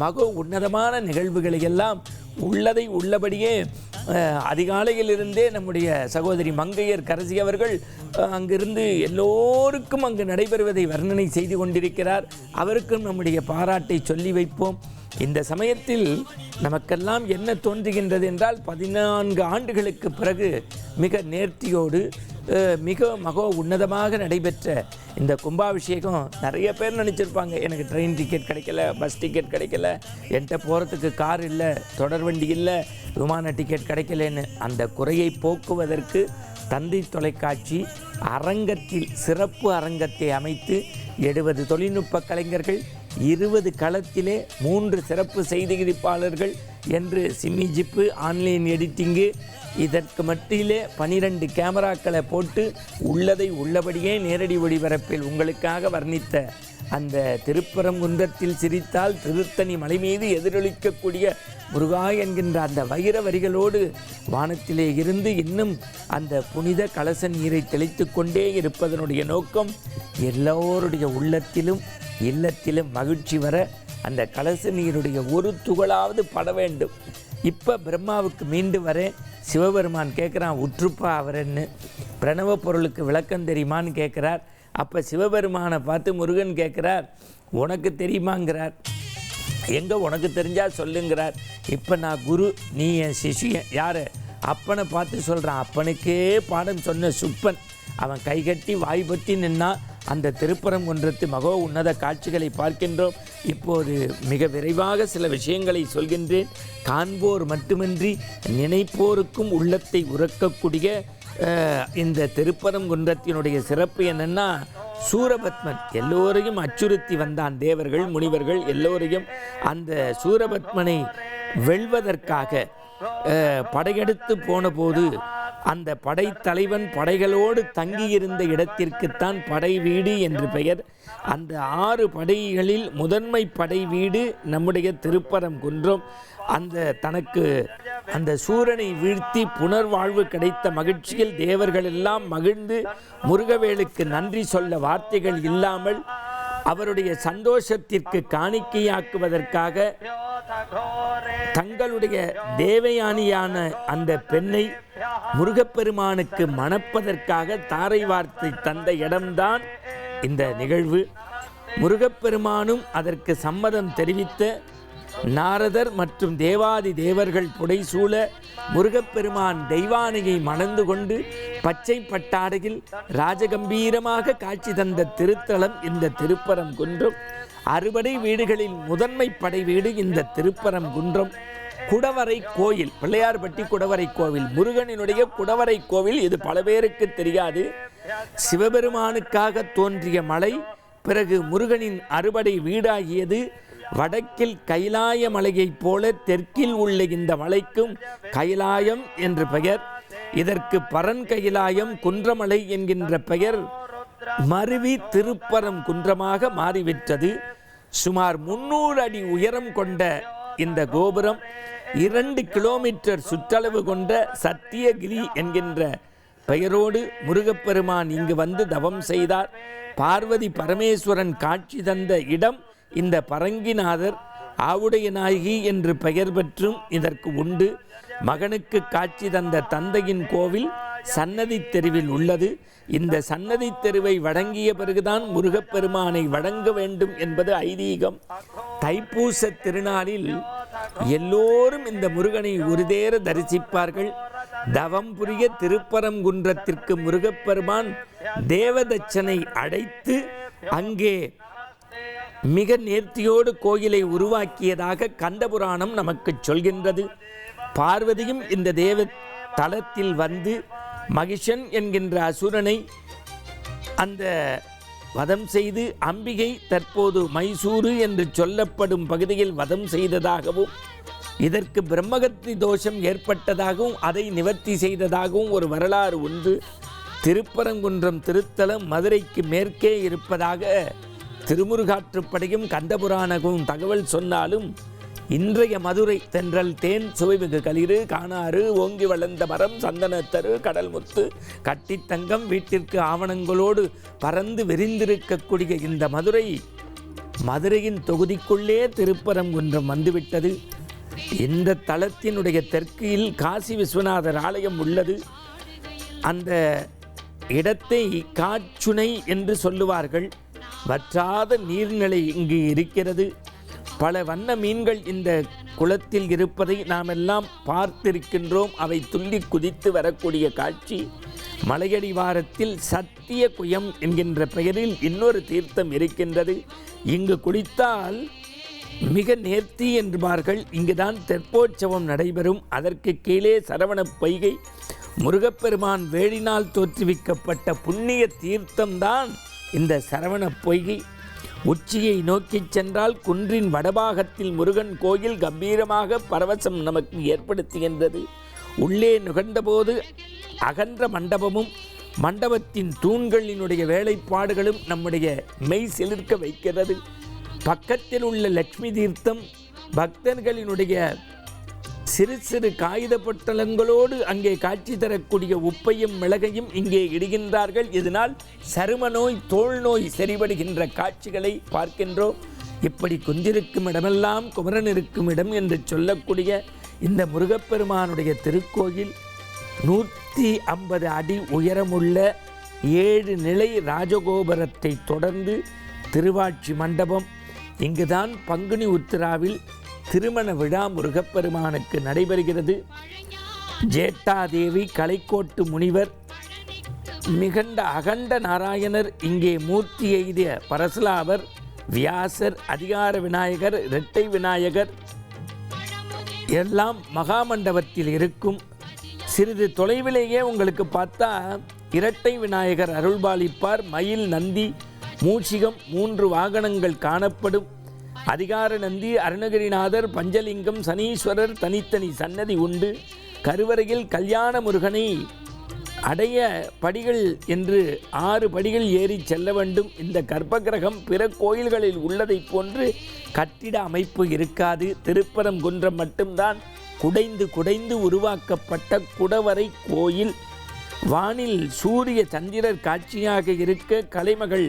மகோ உன்னதமான நிகழ்வுகளை எல்லாம் உள்ளதை உள்ளபடியே அதிகாலையிலிருந்தே நம்முடைய சகோதரி மங்கையர் கரசி அவர்கள் அங்கிருந்து எல்லோருக்கும் அங்கு நடைபெறுவதை வர்ணனை செய்து கொண்டிருக்கிறார். அவருக்கும் நம்முடைய பாராட்டை சொல்லி வைப்போம். இந்த சமயத்தில் நமக்கெல்லாம் என்ன தோன்றுகின்றது என்றால் 14 ஆண்டுகளுக்கு பிறகு மிக நேர்த்தியோடு மிக மகோ உன்னதமாக நடைபெற்ற இந்த கும்பாபிஷேகம் நிறைய பேர் நினச்சிருப்பாங்க, எனக்கு ட்ரெயின் டிக்கெட் கிடைக்கல, பஸ் டிக்கெட் கிடைக்கல, என்கிட்ட போகிறதுக்கு கார் இல்லை, தொடர் வண்டி இல்லை, விமான டிக்கெட் கிடைக்கலன்னு. அந்த குறையை போக்குவதற்கு தந்தி தொலைக்காட்சி அரங்கத்தில் சிறப்பு அரங்கத்தை அமைத்து 70 தொழில்நுட்ப கலைஞர்கள், 20 களத்திலே 3 சிறப்பு செய்திகளிப்பாளர்கள் என்று சிம்மி ஜிப்பு, ஆன்லைன் எடிட்டிங்கு, இதற்கு மட்டிலே 12 கேமராக்களை போட்டு உள்ளதை உள்ளபடியே நேரடி ஒளிபரப்பில் உங்களுக்காக வர்ணித்த அந்த திருப்பரங்குன்றத்தில் சிரித்தால் திருத்தணி மலை மீது எதிரொலிக்கக்கூடிய முருகா என்கின்ற அந்த வைர வரிகளோடு வானத்திலே இருந்து இன்னும் அந்த புனித கலச நீரை தெளித்து கொண்டே இருப்பதனுடைய நோக்கம் எல்லோருடைய உள்ளத்திலும் இல்லத்திலும் மகிழ்ச்சி வர அந்த கலச நீருடைய ஒரு துகளாவது பட வேண்டும். இப்போ பிரம்மாவுக்கு மீண்டு வர சிவபெருமான் கேட்குறான், உற்றுப்பா அவரன்னு. பிரணவ பொருளுக்கு விளக்கம் தெரியுமான்னு கேட்குறார். அப்போ சிவபெருமானை பார்த்து முருகன் கேட்குறார், உனக்கு தெரியுமாங்கிறார். எங்கே உனக்கு தெரிஞ்சால் சொல்லுங்கிறார். இப்போ நான் குரு, நீ என் சிஷியன். யார்? அப்பனை பார்த்து சொல்கிறான். அப்பனுக்கே பாடம் சொன்ன சுப்பன் அவன் கைகட்டி வாய்பற்றி நின்னா அந்த திருப்பரங்குன்றத்து மகோ உன்னத காட்சிகளை பார்க்கின்றோம். இப்போது மிக விரைவாக சில விஷயங்களை சொல்கின்றேன். காண்போர் மட்டுமின்றி நினைப்போருக்கும் உள்ளத்தை உறக்கக்கூடிய இந்த திருப்பரங்குன்றத்தினுடைய சிறப்பு என்னென்னா, சூரபத்மன் எல்லோரையும் அச்சுறுத்தி வந்தான். தேவர்கள் முனிவர்கள் எல்லோரையும் அந்த சூரபத்மனை வெல்வதற்காக படையெடுத்து போன போது அந்த படைத்தலைவன் படைகளோடு தங்கியிருந்த இடத்திற்குத்தான் படை வீடு என்று பெயர். அந்த 6 படைகளில் முதன்மை படை வீடு நம்முடைய திருப்பரங்குன்றம். அந்த தனக்கு அந்த சூரனை வீழ்த்தி புனர்வாழ்வு கிடைத்த மகிழ்ச்சியில் தேவர்கள் எல்லாம் மகிழ்ந்து முருகவேலுக்கு நன்றி சொல்ல வார்த்தைகள் இல்லாமல் அவருடைய சந்தோஷத்திற்கு காணிக்கையாக்குவதற்காக தங்களுடைய தேவயானியான அந்த பெண்ணை முருகப்பெருமானுக்கு மணப்பதற்காக தாரை வார்த்தை தந்த இடம்தான் இந்த நிகழ்வு. முருகப்பெருமானும் அதற்கு சம்மதம் தெரிவித்த நாரதர் மற்றும் தேவாதி தேவர்கள் புடைசூழ முருகப்பெருமான் தெய்வானையை மணந்து கொண்டு பச்சை பட்டாடையில் ராஜகம்பீரமாக காட்சி தந்த திருத்தலம் இந்த திருப்பரங்குன்றம். 60 வீடுகளில் முதன்மை படை வீடு இந்த திருப்பரங்குன்றம். குடவரை கோயில், பிள்ளையார்பட்டி குடவரை கோவில், முருகனினுடைய குடவரை கோவில். இது பல பேருக்கு தெரியாது. சிவபெருமானுக்காக தோன்றிய மலை, பிறகு முருகனின் அறுபடை வீடாகியது. வடக்கில் கைலாய மலையைப் போல தெற்கில் உள்ள இந்த மலைக்கும் கைலாயம் என்று பெயர். இதற்கு பரன் கைலாயம் குன்றமலை என்கின்ற பெயர் மருவி திருப்பரங்குன்றமாக மாறிவிட்டது. சுமார் 300 அடி உயரம் கொண்ட இந்த கோபுரம் 2 கிலோமீட்டர் சுற்றளவு கொண்ட சத்தியகிரி என்கின்ற பெயரோடு முருகப்பெருமான் இங்கு வந்து தவம் செய்தார். பார்வதி பரமேஸ்வரன் காட்சி தந்த இடம் இந்த பரங்கிநாதர். ஆவுடைய நாயகி என்று பெயர் பெற்றும் இதற்கு உண்டு. மகனுக்கு காட்சி தந்த தந்தையின் கோவில் சன்னதி தெருவில் உள்ளது. இந்த சன்னதி தெருவை வழங்கிய பிறகுதான் முருகப்பெருமானை வழங்க வேண்டும் என்பது ஐதீகம். தைப்பூச திருநாளில் எல்லோரும் இந்த முருகனை ஒருதேர தரிசிப்பார்கள். தவம் புரிய திருப்பரங்குன்றத்திற்கு முருகப்பெருமான் தேவதச்சனை அழைத்து அங்கே மிக நேர்த்தியோடு கோயிலை உருவாக்கியதாக கந்தபுராணம் நமக்கு சொல்கின்றது. பார்வதியும் இந்த தேவ தலத்தில் வந்து மகிஷன் என்கின்ற அசுரனை அந்த வதம் செய்து அம்பிகை தற்போது மைசூரு என்று சொல்லப்படும் பகுதியில் வதம் செய்ததாகவும் இதற்கு பிரம்மகத்தி தோஷம் ஏற்பட்டதாகவும் அதை நிவர்த்தி செய்ததாகவும் ஒரு வரலாறு உண்டு. திருப்பரங்குன்றம் திருத்தலம் மதுரைக்கு மேற்கே இருப்பதாக திருமுருகாற்றுப்படையும் கந்தபுராணமும் தகவல் சொன்னாலும் இன்றைய மதுரை தென்றல் தேன் சுவைமிகு களிறு காணாறு ஓங்கி வளர்ந்த மரம் சந்தனத்தரு கடல் முத்து கட்டித்தங்கம் வீட்டிற்கு ஆவணங்களோடு பறந்து விரிந்திருக்கக்கூடிய இந்த மதுரை மதுரையின் தொகுதிக்குள்ளே திருப்பரங்குன்றம் வந்துவிட்டது. இந்த தலத்தினுடைய தெற்கில் காசி விஸ்வநாதர் ஆலயம் உள்ளது. அந்த இடத்தை காச்சுனை என்று சொல்லுவார்கள். வற்றாத நீர்நிலை இங்கு இருக்கிறது. பல வண்ண மீன்கள் இந்த குளத்தில் இருப்பதை நாம் எல்லாம் பார்த்திருக்கின்றோம். அவை துள்ளி குதித்து வரக்கூடிய காட்சி. மலையடிவாரத்தில் சத்திய குயம் என்கின்ற பெயரில் இன்னொரு தீர்த்தம் இருக்கின்றது. இங்கு குளித்தால் மிக நேர்த்தி என்பார்கள். இங்குதான் தெப்போற்சவம் நடைபெறும். அதற்கு கீழே சரவண பொய்கை, முருகப்பெருமான் வேடினால் தோற்றுவிக்கப்பட்ட புண்ணிய தீர்த்தம்தான் இந்த சரவண பொய்கை. உச்சியை நோக்கி சென்றால் குன்றின் வடபாகத்தில் முருகன் கோயில் கம்பீரமாக பரவசம் நமக்கு ஏற்படுத்துகின்றது. உள்ளே நுகர்ந்தபோது அகன்ற மண்டபமும் மண்டபத்தின் தூண்களினுடைய வேலைப்பாடுகளும் நம்முடைய மெய் சிலிர்க்க வைக்கிறது. பக்கத்தில் உள்ள லட்சுமி தீர்த்தம் பக்தர்களினுடைய சிறு சிறு காகித பொட்டலங்களோடு அங்கே காட்சி தரக்கூடிய உப்பையும் மிளகையும் இங்கே இடுகின்றார்கள். இதனால் சரும நோய், தோல் நோய் சரிபடுகின்ற காட்சிகளை பார்க்கின்றோம். இப்படி குந்திருக்கும் இடமெல்லாம் குமரன் இருக்கும் இடம் என்று சொல்லக்கூடிய இந்த முருகப்பெருமானுடைய திருக்கோயில் 150 அடி உயரமுள்ள 7 நிலை ராஜகோபுரத்தை தொடர்ந்து திருவாட்சி மண்டபம். இங்குதான் பங்குனி உத்திராவில் திருமண விழா முருகப்பெருமானுக்கு நடைபெறுகிறது. ஜேட்டாதேவி, கலைக்கோட்டு முனிவர், மிகண்ட அகண்ட நாராயணர், இங்கே மூர்த்தி எய்திய பரசுலாவர், வியாசர், அதிகார விநாயகர், இரட்டை விநாயகர் எல்லாம் மகாமண்டபத்தில் இருக்கும். சிறிது தொலைவிலேயே உங்களுக்கு பார்த்தா இரட்டை விநாயகர் அருள்பாலிப்பார். மயில், நந்தி, மூஷிகம் 3 வாகனங்கள் காணப்படும். அதிகார நந்தி, அருணகிரிநாதர், பஞ்சலிங்கம், சனீஸ்வரர் தனித்தனி சன்னதி உண்டு. கருவறையில் கல்யாண முருகனை அடைய படிகள் என்று 6 படிகள் ஏறி செல்ல வேண்டும். இந்த கர்ப்பகிரகம் பிற கோயில்களில் உள்ளதை போன்று கட்டிட அமைப்பு இருக்காது. திருப்பரங்குன்றம் மட்டும்தான் குடைந்து குடைந்து உருவாக்கப்பட்ட குடவரை கோயில். வானில் சூரிய சந்திரர் காட்சியாக இருக்க, கலைமகள்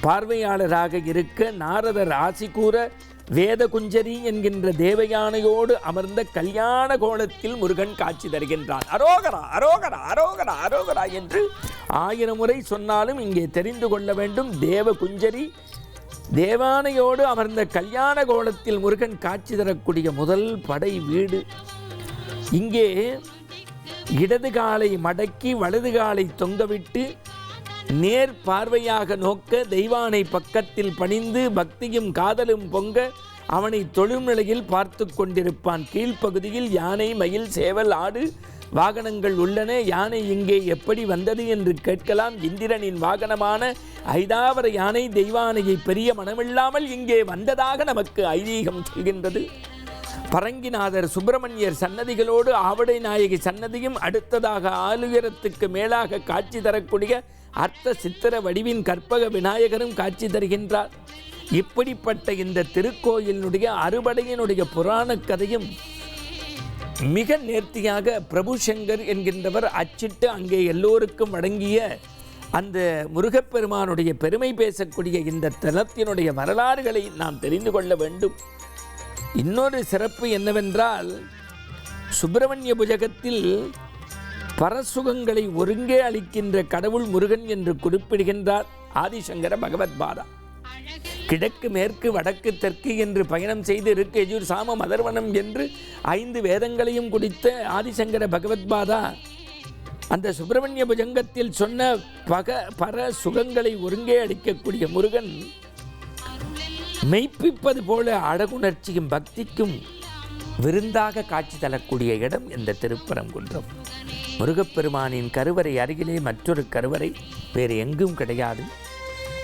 பார்வையாளராக இருக்க, நாரதர் ஆசி கூற, வேதகுஞ்சரி என்கின்ற தேவயானையோடு அமர்ந்த கல்யாண கோலத்தில் முருகன் காட்சி தருகின்றான். அரோகரா அரோகரா அரோகரா அரோகரா என்று 1000 முறை சொன்னாலும் இங்கே தெரிந்து கொள்ள வேண்டும். தேவகுஞ்சரி தேவானையோடு அமர்ந்த கல்யாண கோலத்தில் முருகன் காட்சி தரக்கூடிய முதல் படை வீடு. இங்கே இடது காலை மடக்கி வலது காலை தொங்கவிட்டு நேர் பார்வையாக நோக்க, தெய்வானை பக்கத்தில் பணிந்து பக்தியும் காதலும் பொங்க அவனை தொழும் நிலையில் பார்த்து கொண்டிருப்பான். கீழ்ப்பகுதியில் யானை, மயில், சேவல், ஆடு வாகனங்கள் உள்ளன. யானை இங்கே எப்படி வந்தது என்று கேட்கலாம். இந்திரனின் வாகனமான ஐதாவர யானை தெய்வானையை பெரிய மனமில்லாமல் இங்கே வந்ததாக நமக்கு ஐதீகம் சொல்கின்றது. பரங்கிநாதர், சுப்பிரமணியர் சன்னதிகளோடு ஆவடை நாயகி சன்னதியும் அடுத்ததாக ஆளுயரத்துக்கு மேலாக காட்சி தரக்கூடிய அர்த்த சித்திர வடிவின் கற்பக விநாயகரும் காட்சி தருகின்றார். இப்படிப்பட்ட இந்த திருக்கோயிலினுடைய அறுபடையினுடைய புராண கதையும் மிக நேர்த்தியாக பிரபு சங்கர் என்கின்றவர் அச்சிட்டு அங்கே எல்லோருக்கும் வழங்கிய அந்த முருகப்பெருமானுடைய பெருமை பேசக்கூடிய இந்த தலத்தினுடைய வரலாறுகளை நாம் தெரிந்து கொள்ள வேண்டும். இன்னொரு சிறப்பு என்னவென்றால், சுப்பிரமணிய புஜகத்தில் பரசுகங்களை ஒருங்கே அளிக்கின்ற கடவுள் முருகன் என்று குறிப்பிடுகின்றார் ஆதிசங்கர பகவத்பாதா. கிழக்கு, மேற்கு, வடக்கு, தெற்கு என்று பயணம் செய்து இருக்கு யஜுர் சாம மதர்வனம் என்று 5 வேதங்களையும் குடித்த ஆதிசங்கர பகவத்பாதா அந்த சுப்பிரமணிய புஜங்கத்தில் சொன்ன பர சுகங்களை ஒருங்கே அளிக்கக்கூடிய முருகன் மெய்ப்பிப்பது போல அழகுணர்ச்சியும் பக்திக்கும் விருந்தாக காட்சி தரக்கூடிய இடம் இந்த திருப்பரங்குன்றம். முருகப்பெருமானின் கருவறை அருகிலே மற்றொரு கருவறை வேறு எங்கும் கிடையாது.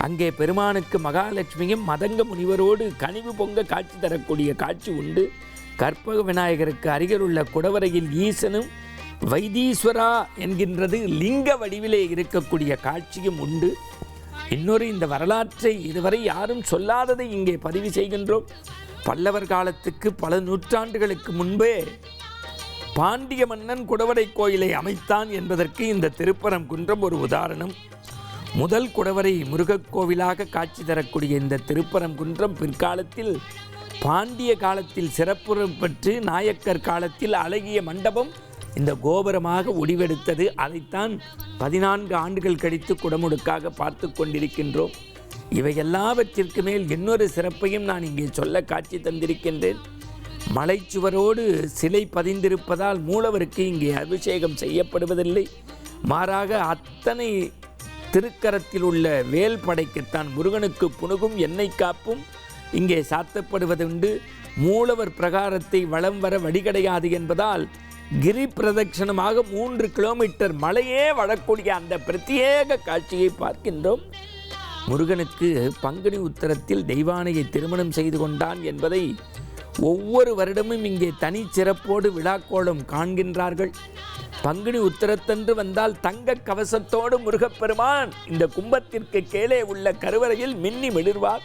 அங்கே பெருமானுக்கு மகாலட்சுமியும் மதங்க முனிவரோடு கனிவு பொங்க காட்சி தரக்கூடிய காட்சி உண்டு. கற்பக விநாயகருக்கு அருகில் உள்ள குடவரையில் ஈசனும் வைத்தீஸ்வரா என்கின்றது லிங்க வடிவிலே இருக்கக்கூடிய காட்சியும் உண்டு. இன்னொரு இந்த வரலாற்றை இதுவரை யாரும் சொல்லாததை இங்கே பதிவு செய்கின்றோம். பல்லவர் காலத்துக்கு பல நூற்றாண்டுகளுக்கு முன்பே பாண்டிய மன்னன் குடவரை கோயிலை அமைத்தான் என்பதற்கு இந்த திருப்பரங்குன்றம் ஒரு உதாரணம். முதல் குடவரை முருகக் கோவிலாக காட்சி தரக்கூடிய இந்த திருப்பரங்குன்றம் பிற்காலத்தில் பாண்டிய காலத்தில் சிறப்புற பெற்று நாயக்கர் காலத்தில் அழகிய மண்டபம் இந்த கோபுரமாக ஒடிவெடுத்தது. அதைத்தான் 14 ஆண்டுகள் கழித்து குடமுழுக்காக பார்த்து கொண்டிருக்கின்றோம். இவை எல்லாவற்றிற்கு மேல் இன்னொரு சிறப்பையும் நான் இங்கே சொல்ல காட்சி தந்திருக்கின்றேன். மலைச்சுவரோடு சிலை பதிந்திருப்பதால் மூலவருக்கு இங்கே அபிஷேகம் செய்யப்படுவதில்லை. மாறாக அத்தனை திருக்கரத்தில் உள்ள வேல் படைக்குத்தான் முருகனுக்கு புனுகும் எண்ணெய் காப்பும் இங்கே சாத்தப்படுவதுண்டு. மூலவர் பிரகாரத்தை வலம் வர வழி கிடையாது என்பதால் கிரி பிரதட்சணமாக 3 கிலோமீட்டர் மலையே வரக்கூடிய அந்த பிரத்யேக காட்சியை பார்க்கின்றோம். முருகனுக்கு பங்குனி உத்தரத்தில் தெய்வானையை திருமணம் செய்து கொண்டான் என்பதை ஒவ்வொரு வருடமும் இங்கே தனி சிறப்போடு விழாக்கோலம் காண்கின்றார்கள். பங்குனி உத்தரத்தன்று வந்தால் தங்க கவசத்தோடு முருகப்பெருமான் இந்த கும்பத்திற்கு கீழே உள்ள கருவறையில் மின்னி மிளிர்வார்.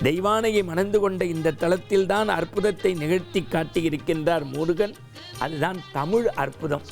தெய்வானையை மணந்து கொண்ட இந்த தலத்தில்தான் அற்புதத்தை நிகழ்த்தி காட்டியிருக்கின்றார் முருகன். அதுதான் தமிழ் அற்புதம்.